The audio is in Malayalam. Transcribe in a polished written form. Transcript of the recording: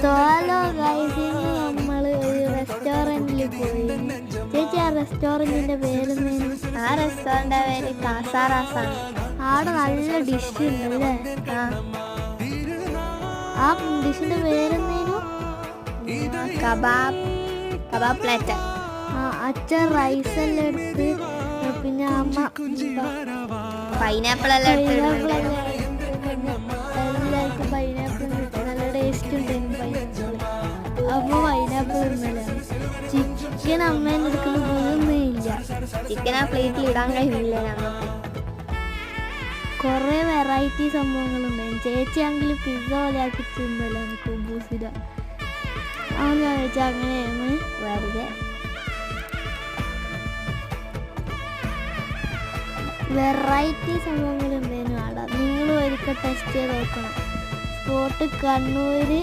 സോലോ ഗൈസിന് നമ്മൾ ഒരു റെസ്റ്റോറൻറ്റിൽ പോയി. ചേച്ചി ആ റെസ്റ്റോറൻറ്റിൻ്റെ പേരെന്തേനു? ആ റെസ്റ്റോറൻറ്റിൻ്റെ പേര് കാസാറാസാണ്. അവിടെ നല്ല ഡിഷ് ഉണ്ടല്ലേ? ആ ഡിഷിൻ്റെ പേരെന്തേനു? Kebab plater. അച്ഛൻ റൈസെല്ലാം എടുത്ത് പിന്നെ അമ്മ പൈനാപ്പിൾ എല്ലാം എല്ലാവർക്കും പൈനാപ്പിൾ കിട്ടും. നല്ല ടേസ്റ്റ് ഉണ്ടായിരുന്നു പൈനാപ്പിൾ. അമ്മ പൈനാപ്പിൾ ഇടുന്നതാണ്. ചിക്കൻ അമ്മേൻ്റെ എടുക്കുന്ന പോലൊന്നും ഇല്ല. ചിക്കൻ ആ പ്ലേറ്റിൽ ഇടാൻ കഴിയില്ല നമുക്ക്. കുറേ വെറൈറ്റി സംഭവങ്ങളുണ്ടായിരുന്നു. ചേച്ചിയാണെങ്കിൽ പിസ്സ പോലെ ആക്കി തിന്നല്ലോ കുബൂസിര. അവൻ ചോദിച്ചാൽ അങ്ങനെയാണ് വെറുതെ വെറൈറ്റി സംഭവങ്ങളുണ്ടായിരുന്നു അവിടെ. നിങ്ങൾ ഒരിക്കൽ ടെസ്റ്റ് ചെയ്ത് നോക്കണം. സ്പോട്ട് കണ്ണൂർ